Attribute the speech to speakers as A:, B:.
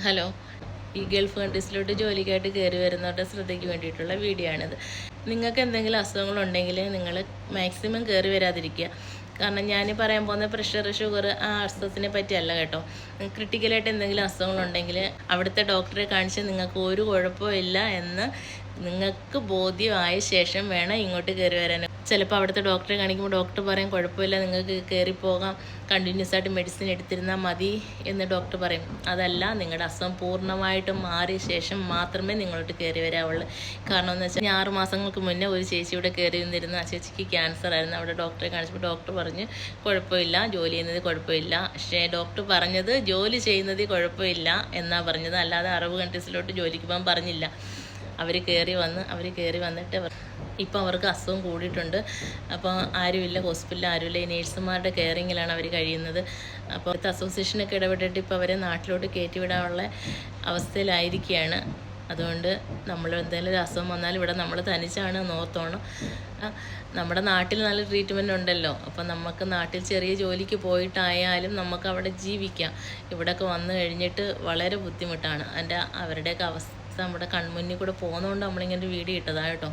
A: Hello, ഈ Gulf കൺട്രീസിലോട്ട് ജോലിക്കായിട്ട് കയറി വരുന്നവരുടെ ശ്രദ്ധയ്ക്ക് വേണ്ടിയിട്ടുള്ള വീഡിയോ ആണിത്. നിങ്ങൾക്ക് എന്തെങ്കിലും അസുഖങ്ങളുണ്ടെങ്കിൽ നിങ്ങൾ മാക്സിമം കയറി വരാതിരിക്കുക. കാരണം ഞാൻ പറയാൻ പോകുന്ന പ്രഷർ, ഷുഗർ ആ അസുഖത്തിനെ പറ്റിയല്ല കേട്ടോ. ക്രിട്ടിക്കലായിട്ട് എന്തെങ്കിലും അസുഖങ്ങളുണ്ടെങ്കിൽ അവിടുത്തെ ഡോക്ടറെ കാണിച്ച് നിങ്ങൾക്ക് ഒരു കുഴപ്പമില്ല എന്ന് നിങ്ങൾക്ക് ബോധ്യമായ ശേഷം വേണം ഇങ്ങോട്ട് കയറി വരാൻ. ചിലപ്പോൾ അവിടുത്തെ ഡോക്ടറെ കാണിക്കുമ്പോൾ ഡോക്ടർ പറയും കുഴപ്പമില്ല, നിങ്ങൾക്ക് കയറിപ്പോകാം, കണ്ടിന്യൂസ് ആയിട്ട് മെഡിസിൻ എടുത്തിരുന്നാൽ മതി എന്ന് ഡോക്ടർ പറയും. അതല്ല, നിങ്ങളുടെ അസുഖം പൂർണ്ണമായിട്ടും മാറിയ ശേഷം മാത്രമേ നിങ്ങളോട്ട് കയറി വരാവുള്ളൂ. കാരണം എന്ന് വെച്ചാൽ 6 മാസങ്ങൾക്ക് മുന്നേ ഒരു ചേച്ചി ഇവിടെ കയറി നിന്നിരുന്നു. ആ ചേച്ചിക്ക് ക്യാൻസർ ആയിരുന്നു. അവിടെ ഡോക്ടറെ കാണിച്ചപ്പോൾ ഡോക്ടർ പറഞ്ഞ് കുഴപ്പമില്ല, ജോലി ചെയ്യുന്നത് കുഴപ്പമില്ല. പക്ഷേ ഡോക്ടർ പറഞ്ഞത് ജോലി ചെയ്യുന്നത് കുഴപ്പമില്ല എന്നാണ് പറഞ്ഞത്, അല്ലാതെ അറബ് കൺട്രീസിലോട്ട് ജോലിക്ക് പോകാൻ പറഞ്ഞില്ല. അവർ കയറി വന്നിട്ട് ഇപ്പോൾ അവർക്ക് അസുഖം കൂടിയിട്ടുണ്ട്. അപ്പോൾ ആരുമില്ല, ഹോസ്പിറ്റലിൽ ആരുമില്ല, ഈ നേഴ്സുമാരുടെ കെയറിങ്ങിലാണ് അവർ കഴിയുന്നത്. അപ്പോൾ അടുത്ത അസോസിയേഷനൊക്കെ ഇടപെട്ടിട്ട് ഇപ്പോൾ അവരെ നാട്ടിലോട്ട് കയറ്റിവിടാനുള്ള അവസ്ഥയിലായിരിക്കുകയാണ്. അതുകൊണ്ട് നമ്മൾ എന്തെങ്കിലും ഒരു അസുഖം വന്നാൽ ഇവിടെ നമ്മൾ തനിച്ചാണ് നോർത്തോണം. നമ്മുടെ നാട്ടിൽ നല്ല ട്രീറ്റ്മെൻറ്റ് ഉണ്ടല്ലോ. അപ്പം നമുക്ക് നാട്ടിൽ ചെറിയ ജോലിക്ക് പോയിട്ടായാലും നമുക്ക് അവിടെ ജീവിക്കാം. ഇവിടെയൊക്കെ വന്നു കഴിഞ്ഞിട്ട് വളരെ ബുദ്ധിമുട്ടാണ്. അവരുടെയൊക്കെ അവസ്ഥ നമ്മുടെ കൺമുന്നിൽ കൂടെ പോകുന്നതുകൊണ്ട് നമ്മളിങ്ങനെ ഒരു വീഡിയോ ഇട്ടതാണ് കേട്ടോ.